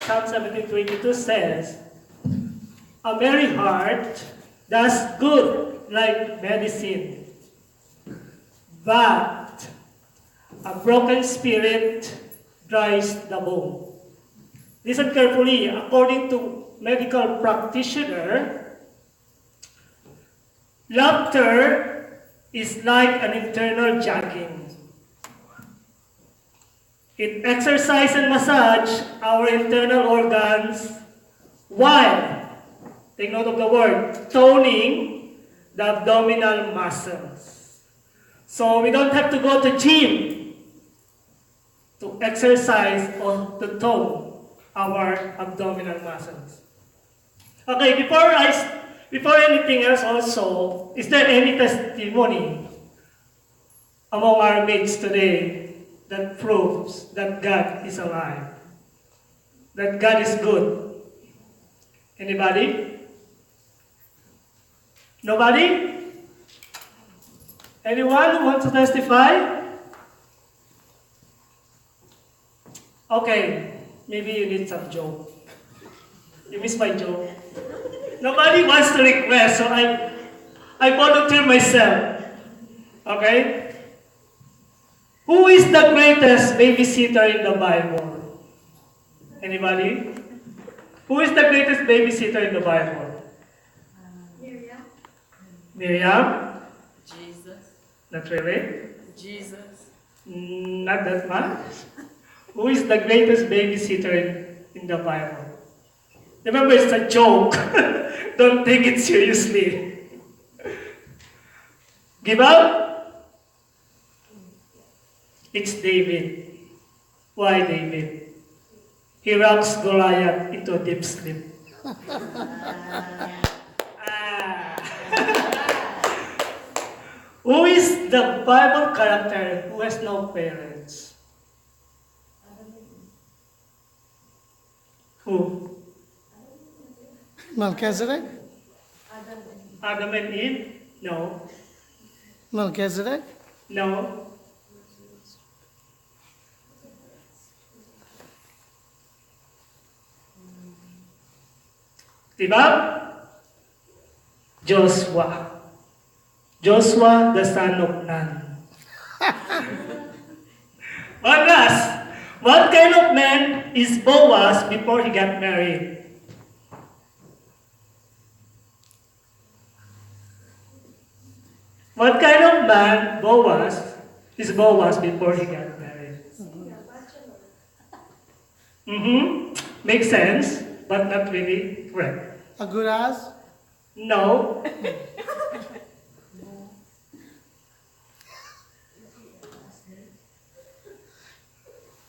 Psalm 17:22 says, "A merry heart does good like medicine, but a broken spirit dries the bone." Listen carefully. According to medical practitioner, laughter is like an internal jogging. It exercises and massage our internal organs while, take note of the word, toning the abdominal muscles. So we don't have to go to gym to exercise or to tone our abdominal muscles. Okay, before anything else also, is there any testimony among our mates today that proves that God is alive? That God is good? Anybody? Nobody? Anyone who wants to testify? Okay, maybe you need some joke. You miss my joke? Nobody wants to request, so I volunteer myself. Okay? Who is the greatest babysitter in the Bible? Anybody? Who is the greatest babysitter in the Bible? Miriam. Miriam? Jesus. Not really? Jesus. Not that much. Who is the greatest babysitter in the Bible? Remember, it's a joke. Don't take it seriously. Give up? It's David. Why David? He rocks Goliath into a deep sleep. Who is the Bible character who has no parents? Who? Melchizedek? Adam and Eve? No. Melchizedek? No. Diba? Joshua. Joshua, the son of Nun. One last. What kind of man is Boaz before he got married? What kind of man is Boaz before he got married? Makes sense, but not really correct. A good ass? No.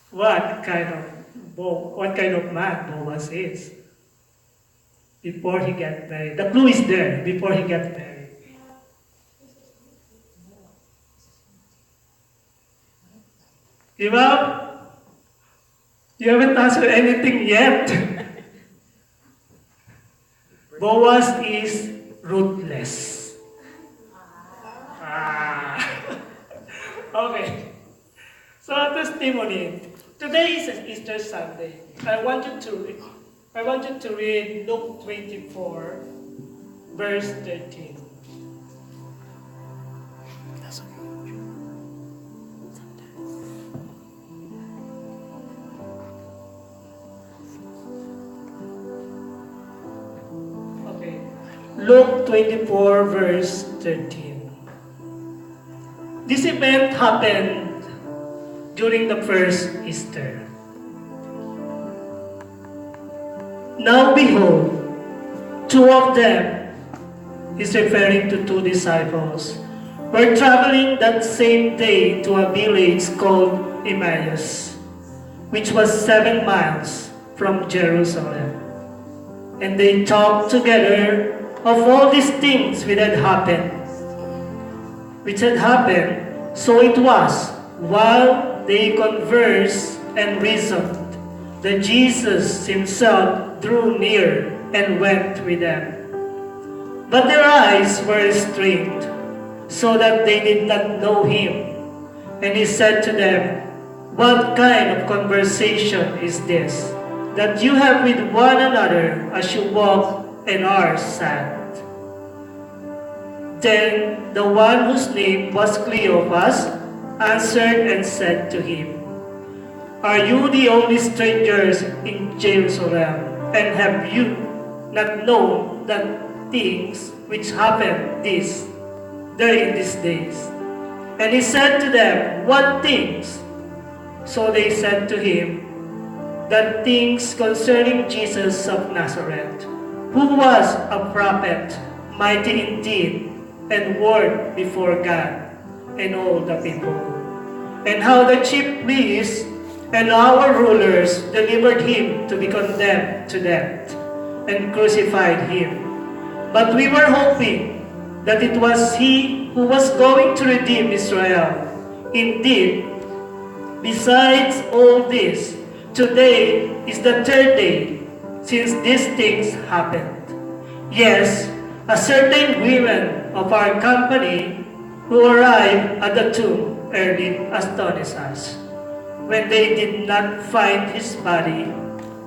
What kind of man Boaz is before he got married? The clue is there before he got married. Give up? You haven't answered anything yet. Boaz is ruthless. Okay. So testimony. Today is Easter Sunday. I want you to read Luke 24, verse 13. Okay. Luke 24, verse 13. This event happened during the first Easter. Now behold, two of them, he's referring to two disciples, were traveling that same day to a village called Emmaus, which was 7 miles from Jerusalem. And they talked together of all these things which had happened. So it was, while they conversed and reasoned, that Jesus himself drew near and went with them. But their eyes were restrained, so that they did not know him. And he said to them, "What kind of conversation is this that you have with one another as you walk and are sad. Then the one whose name was Cleopas answered and said to him, Are you the only strangers in Jerusalem, and have you not known that things which happened during these days? And he said to them, What things? So they said to him, That things concerning Jesus of Nazareth, who was a prophet, mighty in deed and word before God and all the people, and how the chief priests and our rulers delivered him to be condemned to death and crucified him. But we were hoping that it was he who was going to redeem Israel. Indeed, besides all this, today is the third day since these things happened. Yes, a certain women of our company who arrived at the tomb early astonished us. When they did not find his body,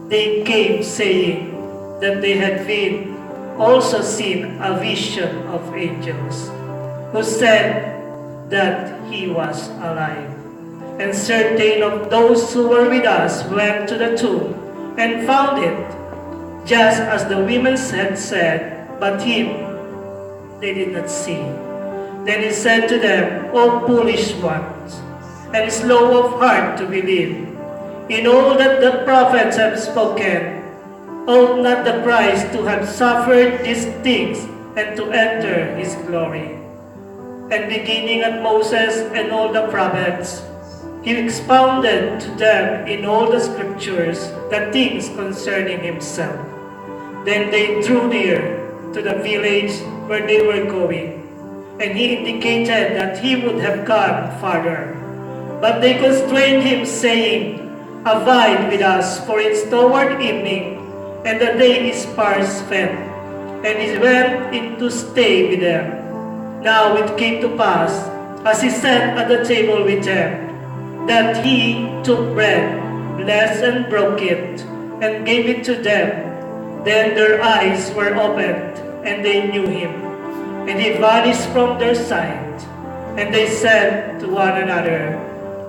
they came saying that they had been also seen a vision of angels who said that he was alive. And certain of those who were with us went to the tomb and found it just as the women had said, but him they did not see. Then he said to them, O foolish ones, and slow of heart to believe, in all that the prophets have spoken, ought not the Christ to have suffered these things and to enter his glory? And beginning at Moses and all the prophets, he expounded to them in all the scriptures the things concerning himself. Then they drew near to the village where they were going, and he indicated that he would have gone farther. But they constrained him, saying, Abide with us, for it's toward evening, and the day is far spent. And he went in to stay with them. Now it came to pass, as he sat at the table with them, that he took bread, blessed and broke it, and gave it to them. Then their eyes were opened, and they knew him. And he vanished from their sight. And they said to one another,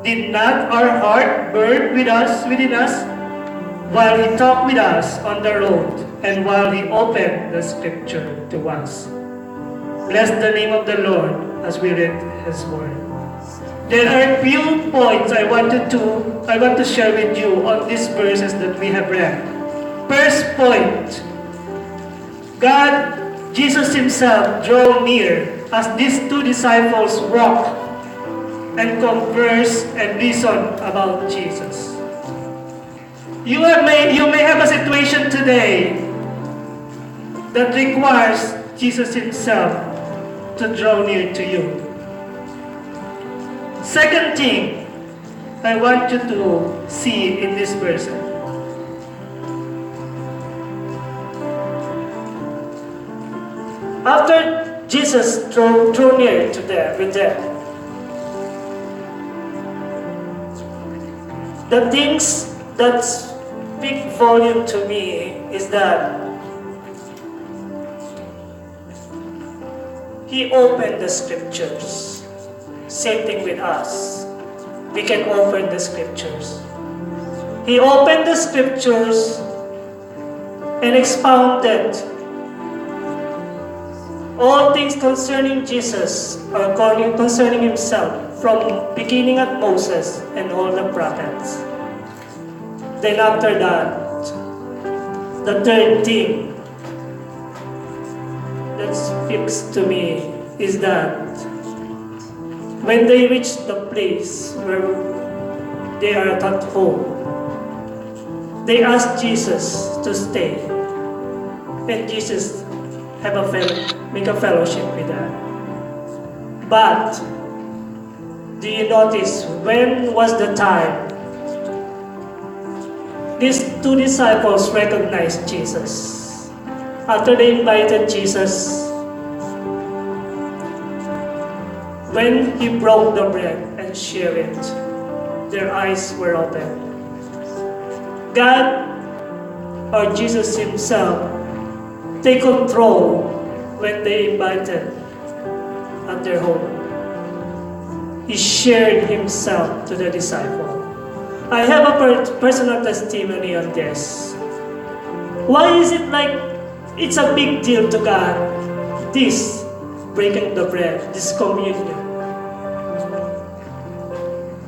Did not our heart burn within us, while he talked with us on the road, and while he opened the scripture to us? Bless the name of the Lord as we read his word. There are a few points I want to share with you on these verses that we have read. First point, Jesus himself drew near as these two disciples walked and conversed and reasoned about Jesus. You may have a situation today that requires Jesus himself to draw near to you. Second thing I want you to see in this person. After Jesus drew near to them with them, the things that speak volume to me is that he opened the scriptures. Same thing with us. We can open the scriptures. He opened the scriptures and expounded all things concerning Jesus, or concerning himself, from beginning at Moses and all the prophets. Then after that, the third thing that speaks to me is that when they reach the place where they are at home, they ask Jesus to stay, and Jesus make a fellowship with them. But do you notice when was the time these two disciples recognized Jesus? After they invited Jesus, when he broke the bread and shared it, their eyes were open. God or Jesus himself take control when they invited at their home. He shared himself to the disciple. I have a personal testimony on this. Why is it like it's a big deal to God, this breaking the bread, this communion?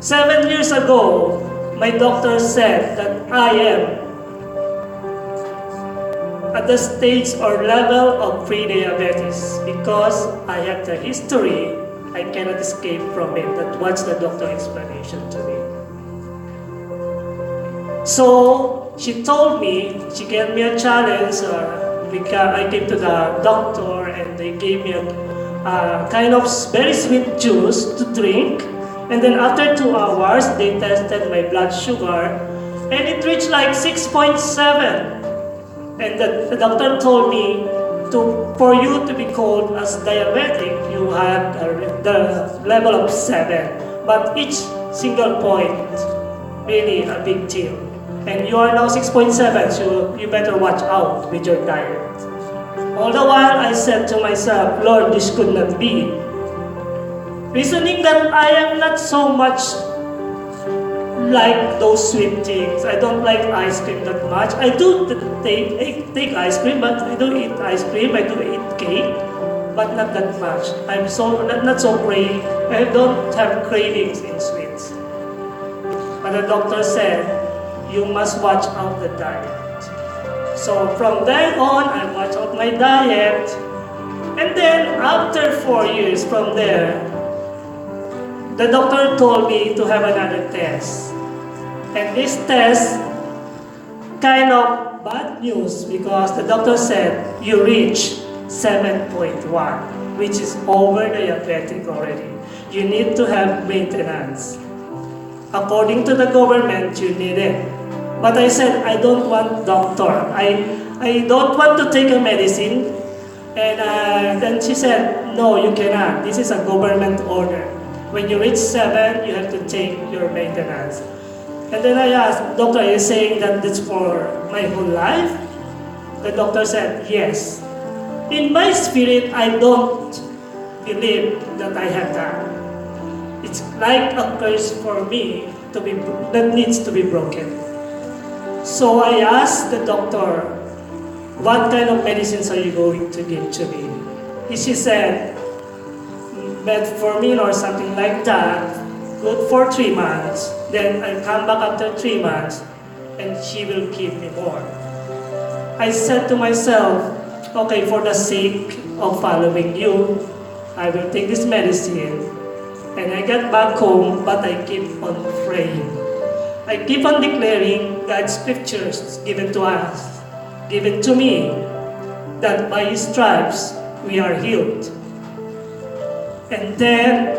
7 years ago, my doctor said that I am at the stage or level of pre-diabetes because I have the history. I cannot escape from it. That's what's the doctor explanation to me. So she told me, she gave me a challenge. I came to the doctor and they gave me a kind of very sweet juice to drink. And then after 2 hours, they tested my blood sugar and it reached like 6.7. And the doctor told me, for you to be called as diabetic, you have the level of 7. But each single point, really a big deal. And you are now 6.7, so you better watch out with your diet. All the while, I said to myself, Lord, this could not be. Reasoning that I am not so much like those sweet things. I don't like ice cream that much. I do take ice cream, but I don't eat ice cream. I do eat cake, but not that much. I'm not so craving. I don't have cravings in sweets. But the doctor said, you must watch out the diet. So from then on, I watch out my diet. And then after 4 years from there, the doctor told me to have another test. And this test, kind of bad news because the doctor said you reach 7.1, which is over diabetic already. You need to have maintenance. According to the government, you need it. But I said, I don't want doctor. I don't want to take a medicine. And then she said, no, you cannot. This is a government order. When you reach 7, you have to take your maintenance. And then I asked, doctor, are you saying that it's for my whole life? The doctor said, yes. In my spirit, I don't believe that I have that. It's like a curse for me that needs to be broken. So I asked the doctor, what kind of medicines are you going to give to me? She said, metformin or something like that, good for 3 months. Then I come back after 3 months and she will give me more. I said to myself, okay, for the sake of following you, I will take this medicine. And I get back home, but I keep on praying. I keep on declaring God's scriptures given to us, given to me, that by His stripes we are healed. And then,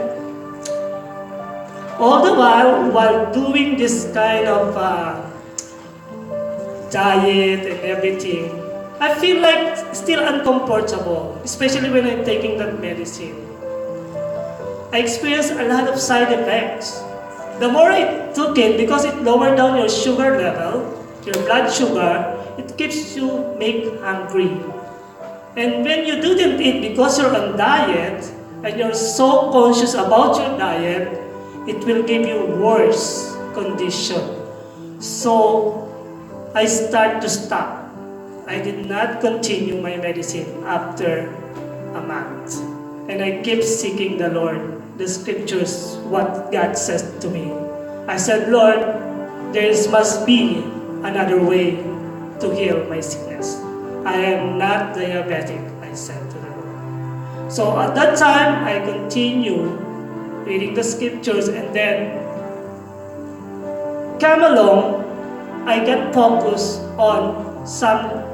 all the while doing this kind of diet and everything, I feel like still uncomfortable, especially when I'm taking that medicine. I experienced a lot of side effects. The more I took it, because it lowered down your sugar level, your blood sugar, it keeps you hungry. And when you didn't eat because you're on diet, and you're so conscious about your diet, it will give you worse condition. So I start to stop. I did not continue my medicine after a month. And I keep seeking the Lord, the scriptures, what God says to me. I said, Lord, there must be another way to heal my sickness. I am not diabetic, I said to the Lord. So at that time, I continue reading the scriptures, and then come along, I get focused on some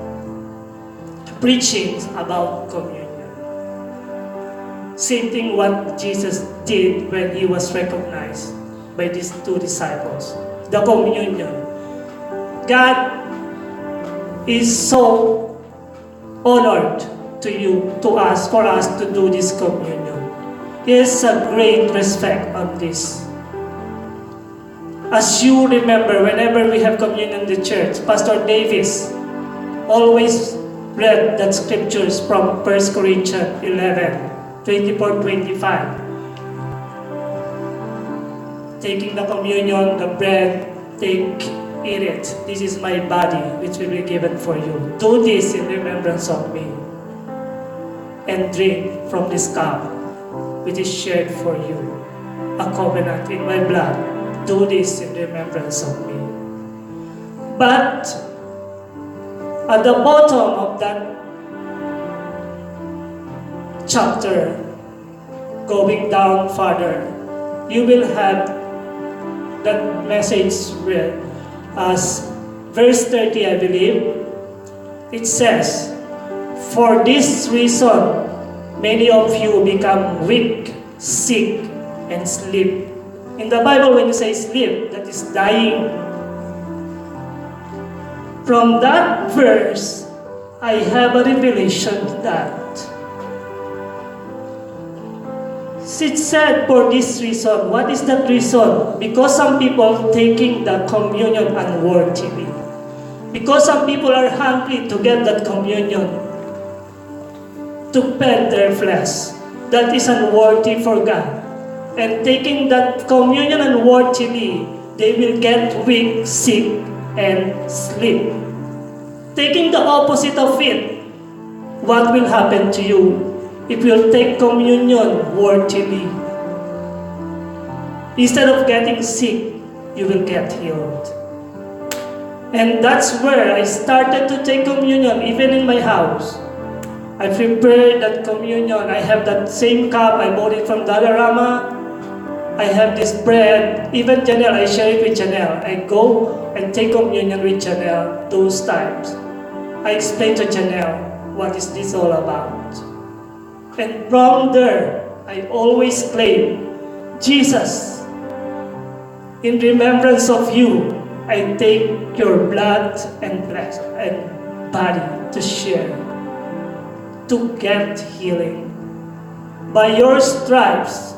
preachings about communion. Same thing what Jesus did when He was recognized by these 2 disciples. The communion. God is so honored to us, for us to do this communion. He has a great respect on this. As you remember, whenever we have communion in the church, Pastor Davis always read that scriptures from 1 Corinthians 11:24-25. Taking the communion, the bread, take, eat it. This is my body, which will be given for you. Do this in remembrance of me. And drink from this cup, which is shared for you. A covenant in my blood. Do this in remembrance of me. But at the bottom of that chapter, going down further, you will have that message read as verse 30, I believe. It says, "For this reason, many of you become weak, sick, and sleep." In the Bible, when you say sleep, that is dying. From that verse, I have a revelation that it said, "For this reason." What is that reason? Because some people taking the communion unworthily. Because some people are hungry to get that communion, to feed their flesh. That is unworthy for God. And taking that communion unworthily, they will get weak, sick, and sleep. Taking the opposite of it, what will happen to you if you take communion worthily? Instead of getting sick, you will get healed. And that's where I started to take communion, even in my house. I prepared that communion. I have that same cup. I bought it from Dadarama. I have this bread. Even Janelle, I share it with Janelle. I go and take communion with Janelle those times. I explain to Janelle, what is this all about? And from there, I always claim, "Jesus, in remembrance of you, I take your blood and flesh and body to share, to get healing. By your stripes,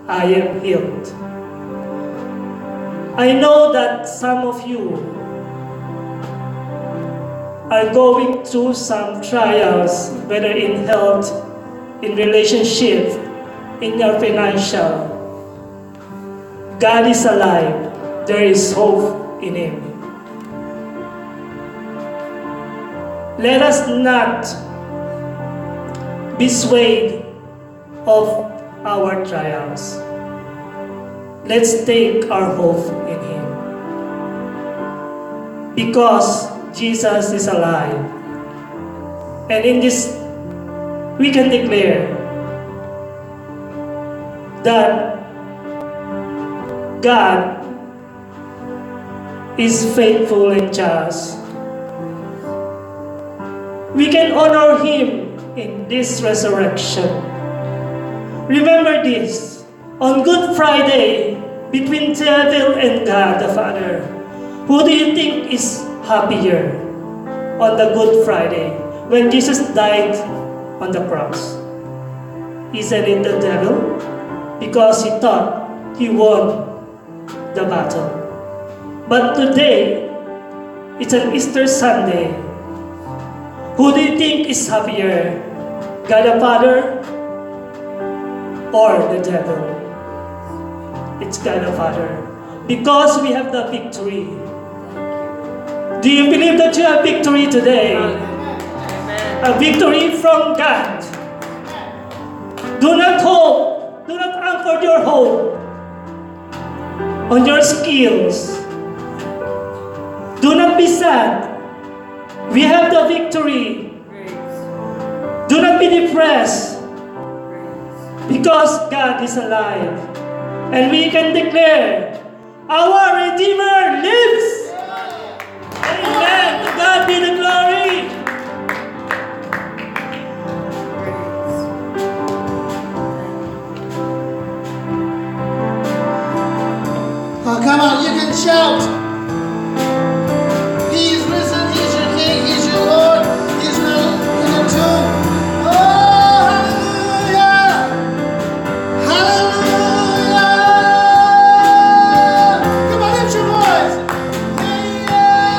I am healed." I know that some of you are going through some trials, whether in health, in relationship, in your financial. God is alive. There is hope in Him. Let us not be swayed of our trials. Let's take our hope in Him. Because Jesus is alive. And in this, we can declare that God is faithful and just. We can honor Him in this resurrection. Remember this, on Good Friday, between devil and God the Father, who do you think is happier on the Good Friday when Jesus died on the cross? Isn't it the devil? Because he thought he won the battle. But today, it's an Easter Sunday. Who do you think is happier? God the Father or the devil? It's God the Father. Because we have the victory. Do you believe that you have victory today? A victory from God. Do not hope, do not anchor your hope on your skills. Do not be sad. We have the victory. Do not be depressed, because God is alive. And we can declare, our Redeemer lives. Amen. To God be the glory. Oh, come on, you can shout. He's risen, He's your King, He's your Lord, He's not in the tomb. Oh, hallelujah! Hallelujah! Come on, lift your voice. Yeah.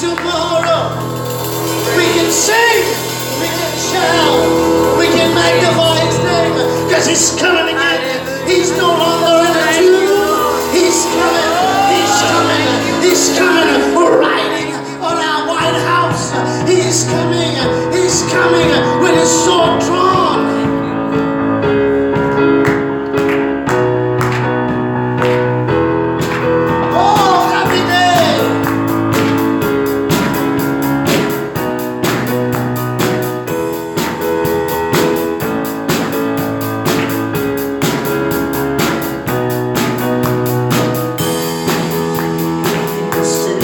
tomorrow. We can sing, we can shout, we can magnify His name, because He's coming again. He's no longer in a tomb. He's coming, He's coming, He's coming, riding on our White House. He's coming with His sword drawn. Oh, happy day! Sit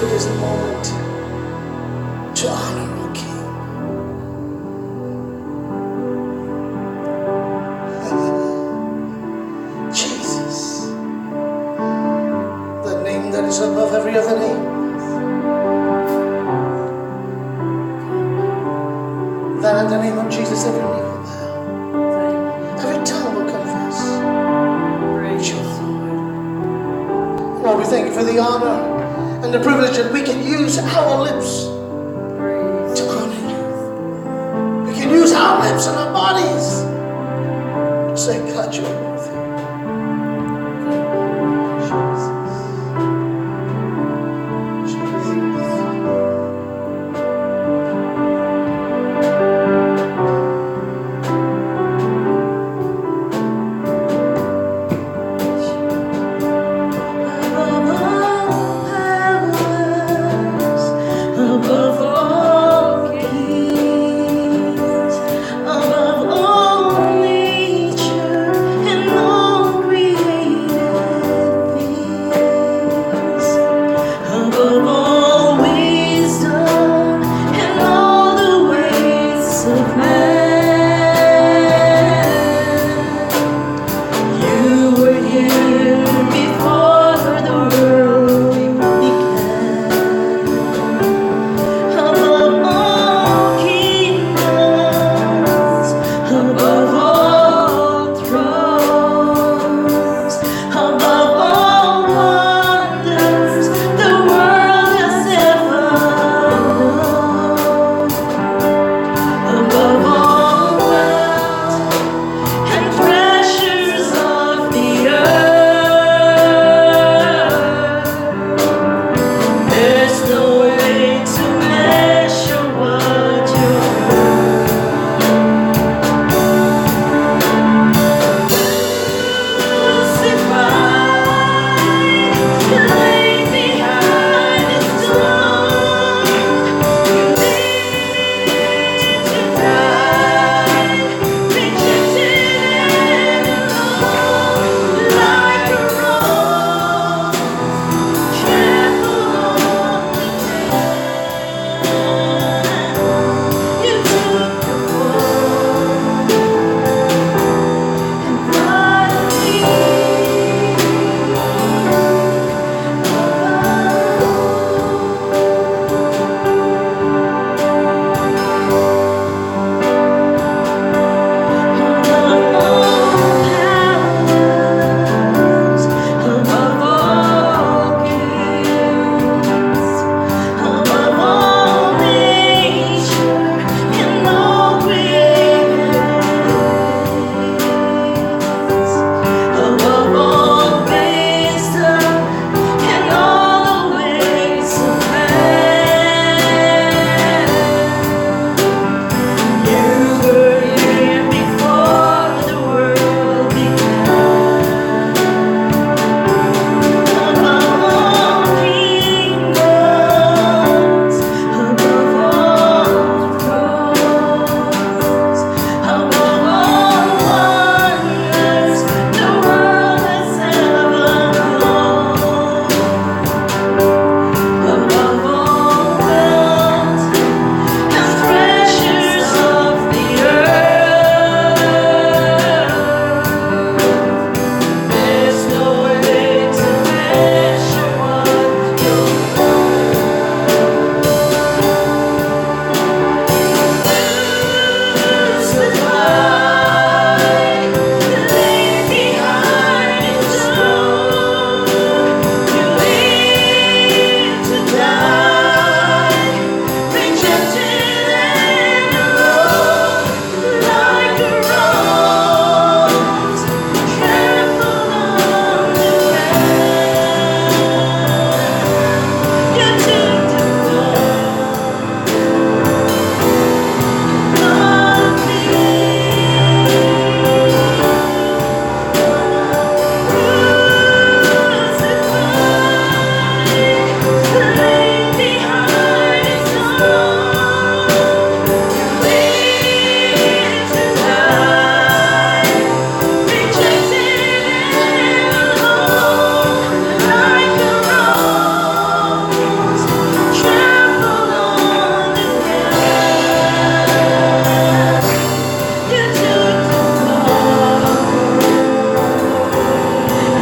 take this moment to honor our King. Jesus, the name that is above every other name. That at the name of Jesus, every knee will bow, every tongue will confess. You are Lord. Lord, we thank you for the honor and the privilege that we can use our lips to honor you. We can use our lips and our bodies to say, God, you're worthy. Above all kings, above all nature and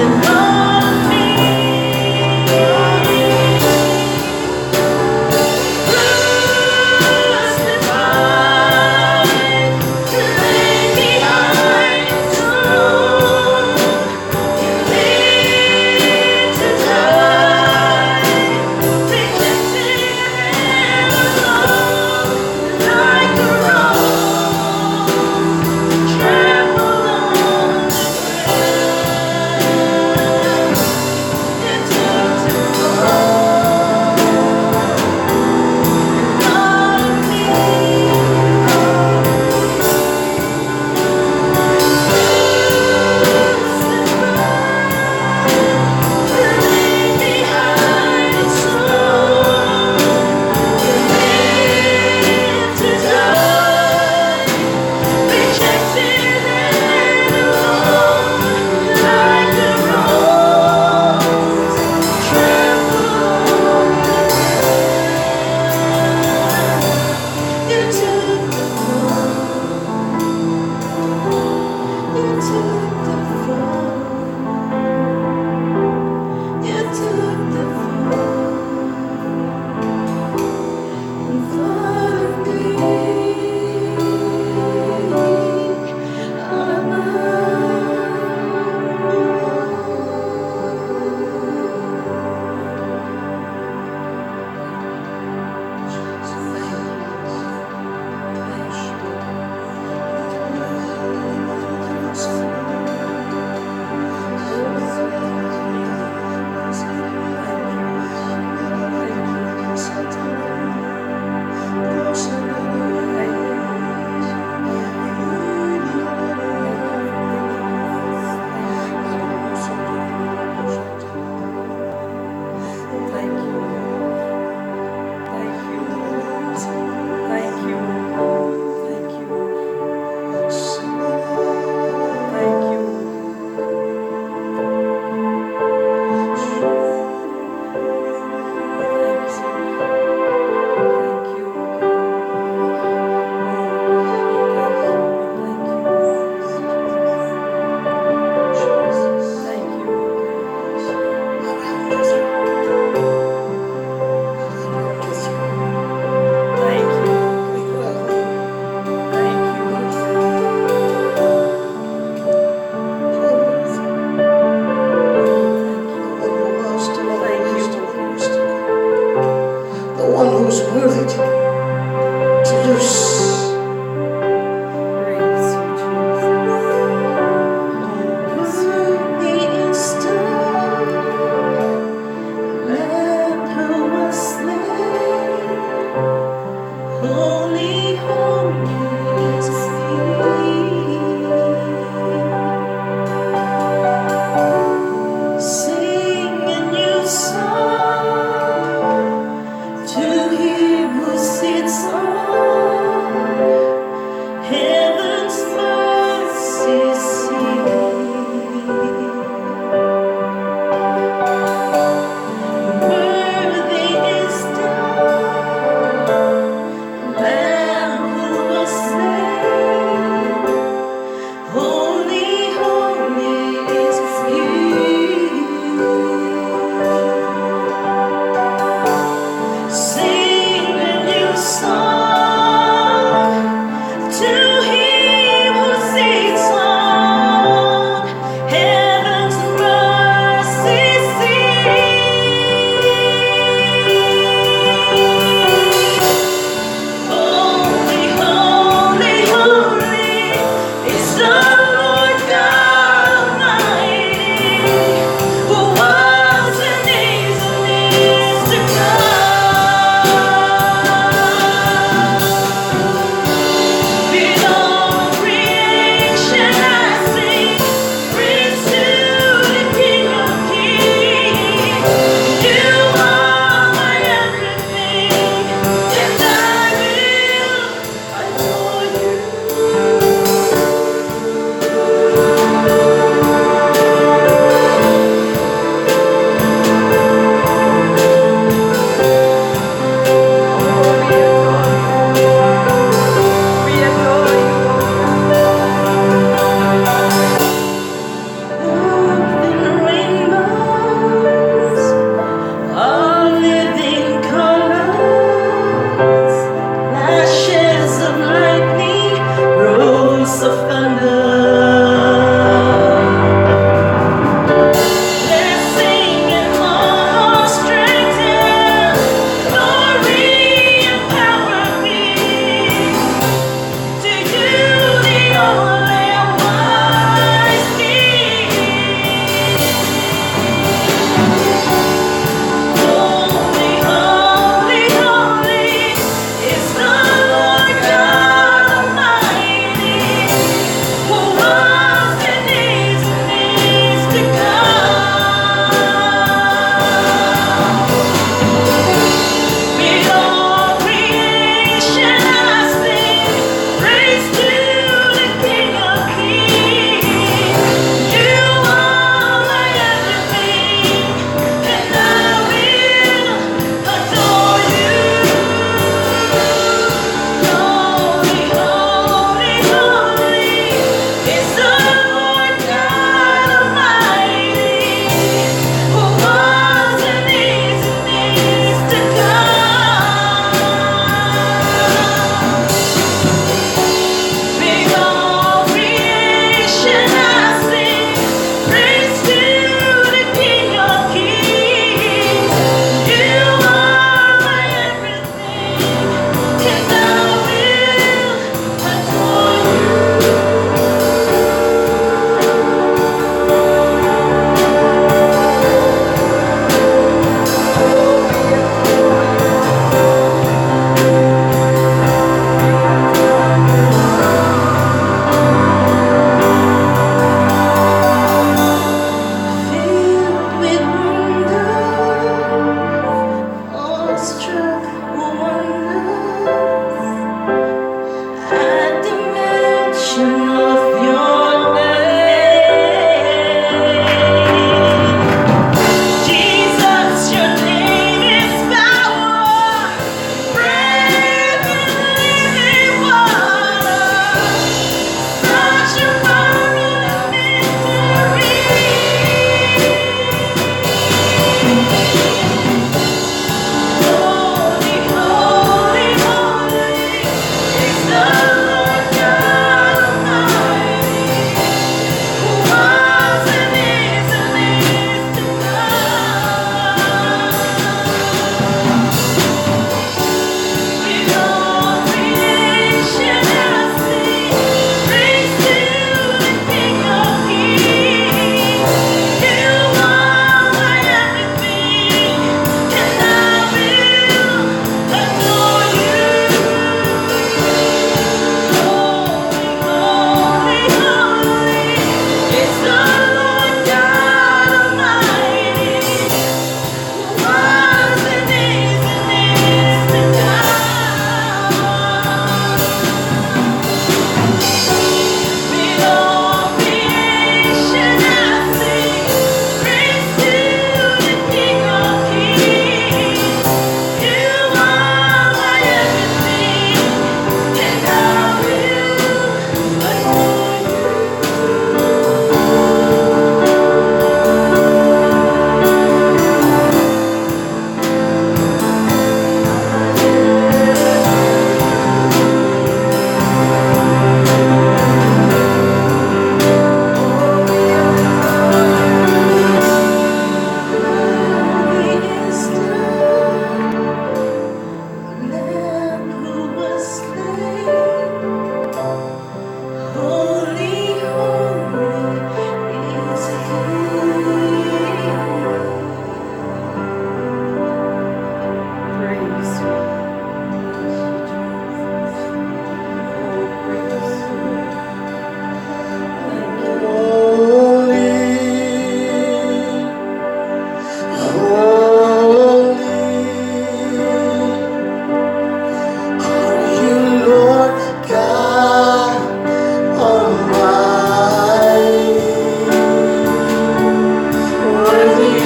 Trample on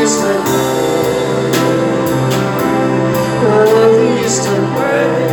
is the Lamb. Worthy is the Lamb.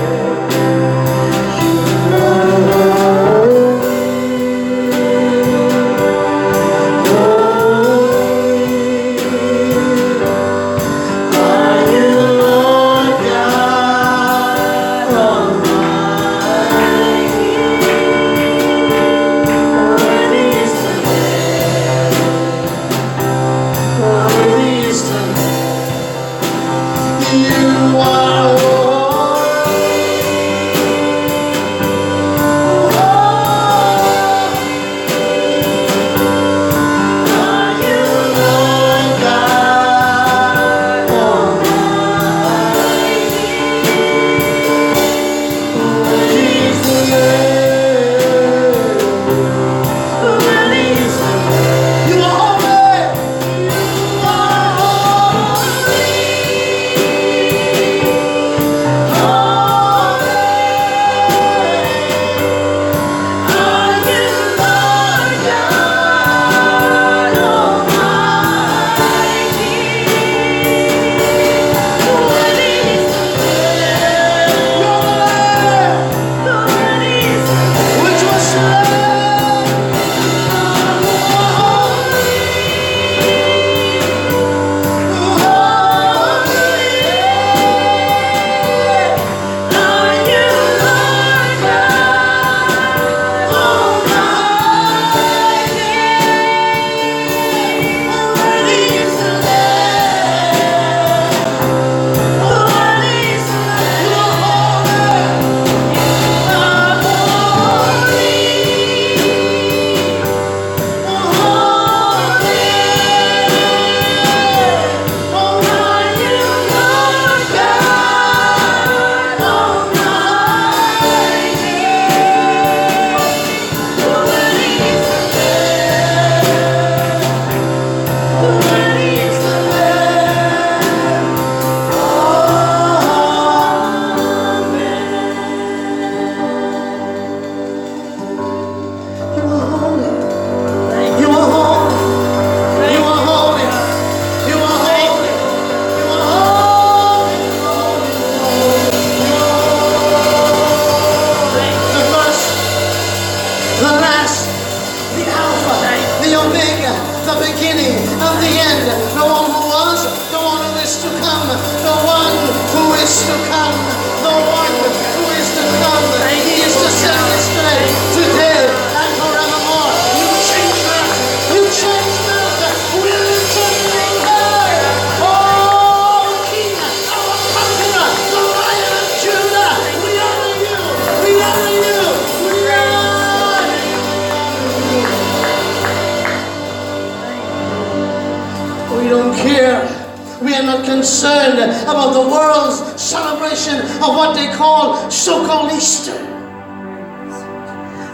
Concerned about the world's celebration of what they call so-called Easter.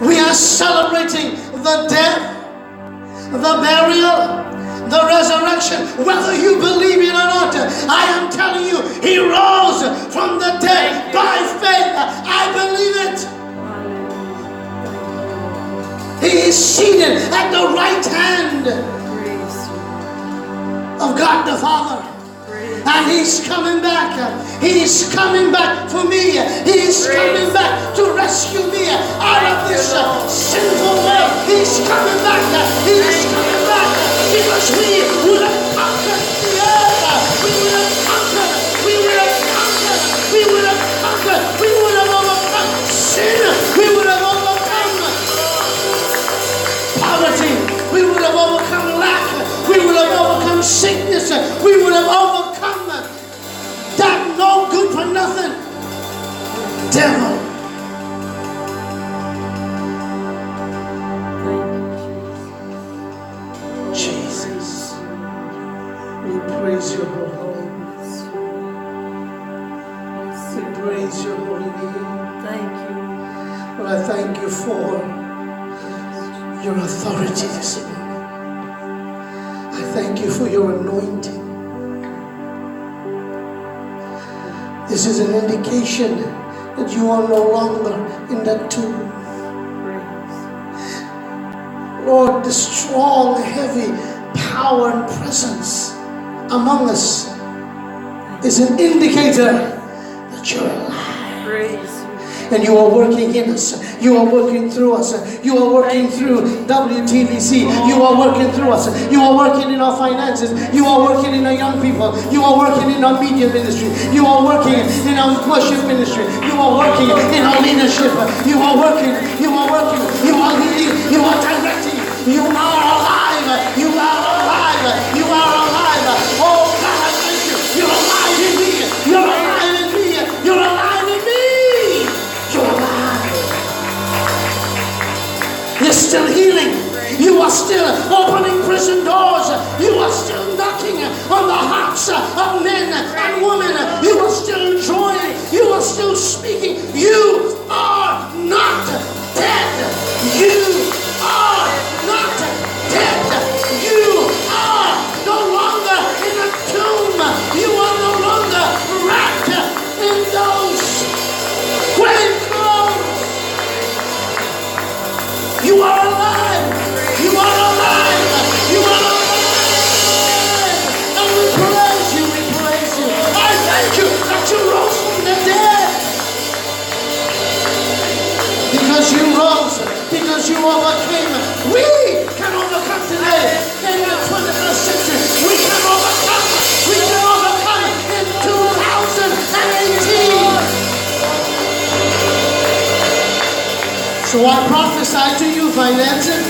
We are celebrating the death, the burial, the resurrection. Whether you believe it or not, I am telling you, He rose from the dead by faith. I believe it. He is seated at the right hand of God the Father. And He's coming back. He's coming back for me. He's coming back to rescue me out of this sinful world. He's coming back. He's coming back because we would have conquered the earth. We would have conquered. We would have conquered. We would have conquered. We would have overcome sin. We would have overcome poverty. We would have overcome lack. We would have overcome sickness. We would have overcome that no good for nothing devil. Jesus, we praise your holy name. We praise your holy name. Thank you. Well, I thank you for your authority this evening. I thank you for your anointing. This is an indication that you are no longer in that tomb. Lord, the strong, heavy power and presence among us is an indicator that you're alive. Praise And you are working in us. You are working through us. You are working through WTBC. You are working through us. You are working in our finances. You are working in our young people. You are working in our media ministry. You are working in our worship ministry. You are working in our leadership. You are working. You are working. You are leading. You are directing. You are alive. You are alive. You are alive. Oh God, I thank you. You're alive in me. You're alive in me. You're alive in me. You're alive. You're still healing. You are still opening prison doors. You are still knocking on the hearts of men and women. You are still joining. You are still speaking. You are not dead. You are not dead. You are no longer in a tomb. You are no longer wrapped in those grave clothes. You are alive. You are alive. You are alive. And we praise you. We praise you. I thank you that you rose from the dead. Because you rose. Because you overcame. We can overcome today. In the 21st century. We can overcome. We can overcome in 2018. So I prophesy to you, finances,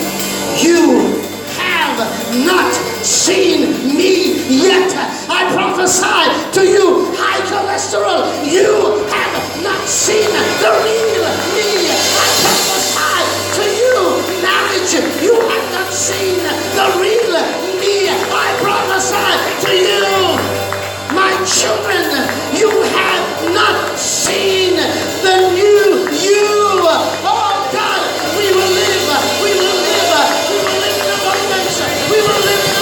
you have not seen me yet. I prophesy to you, high cholesterol, you have not seen the real me. I prophesy to you, marriage, you have not seen the real me. I prophesy to you, my children, you have not seen the new you. Oh God, we will live, we will live, we will live in abundance, we will live in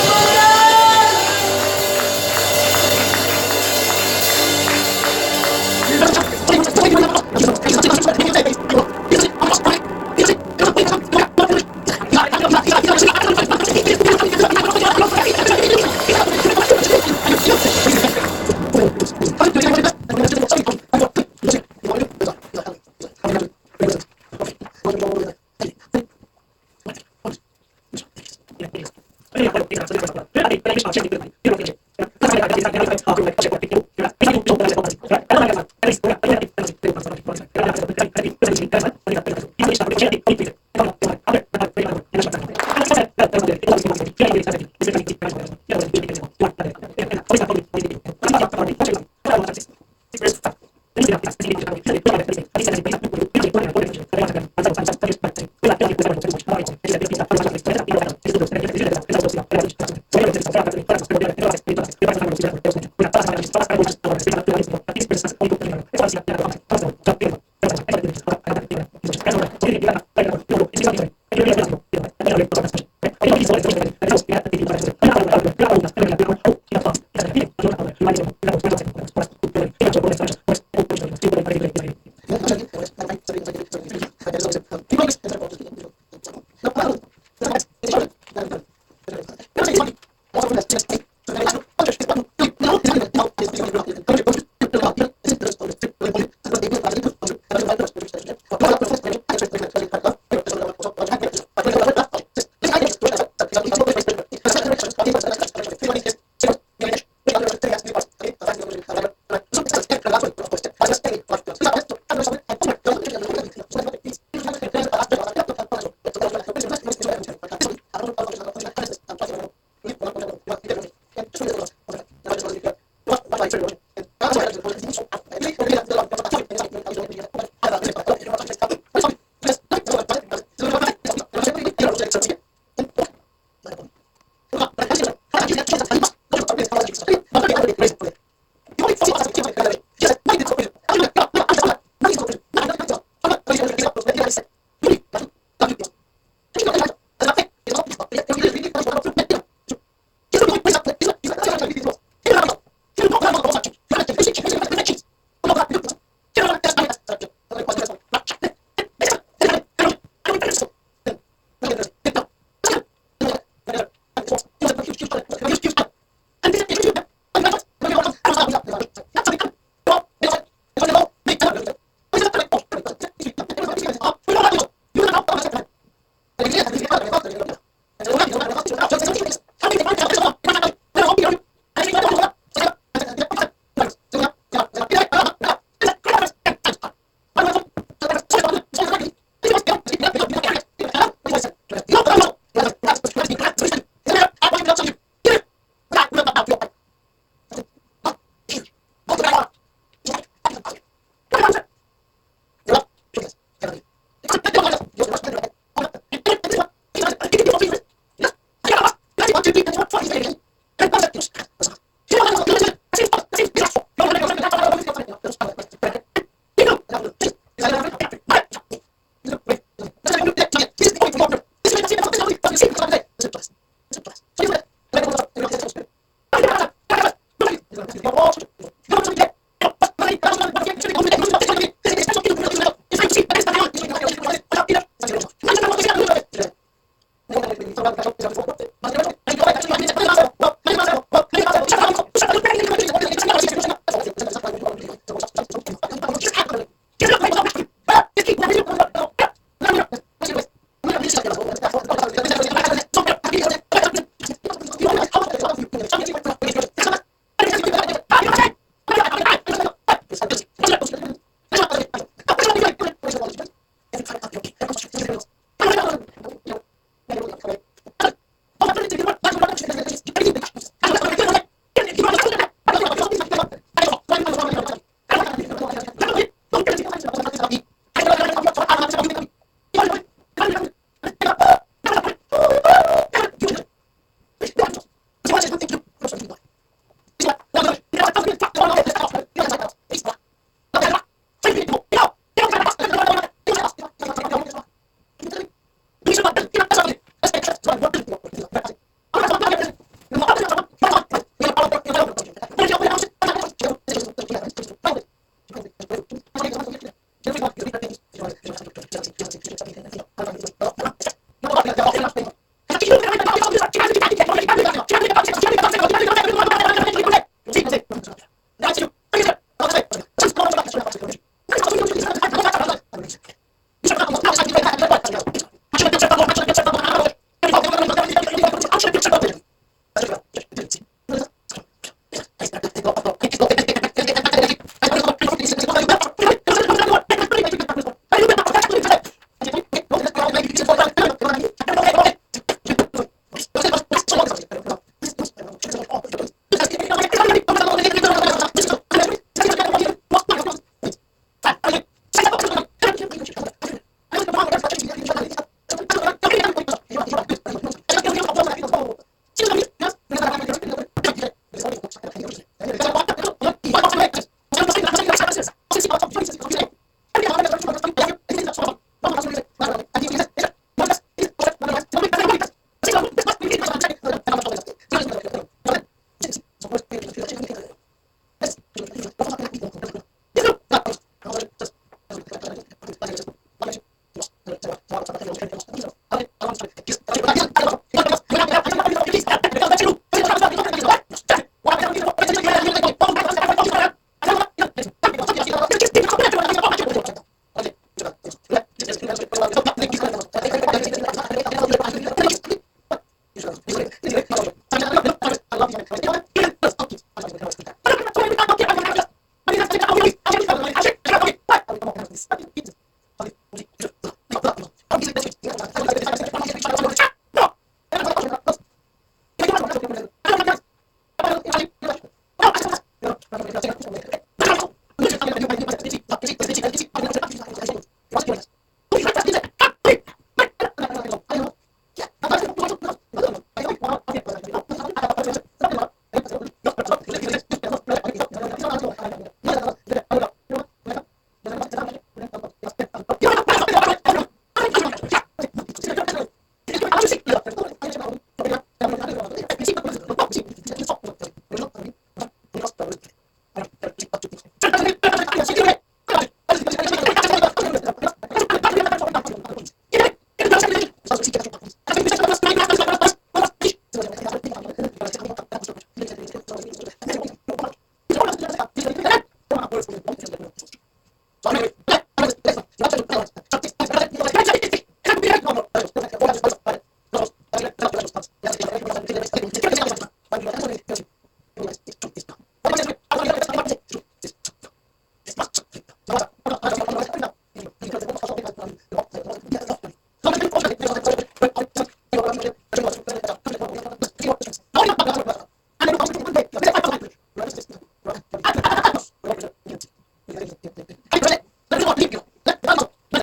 Feel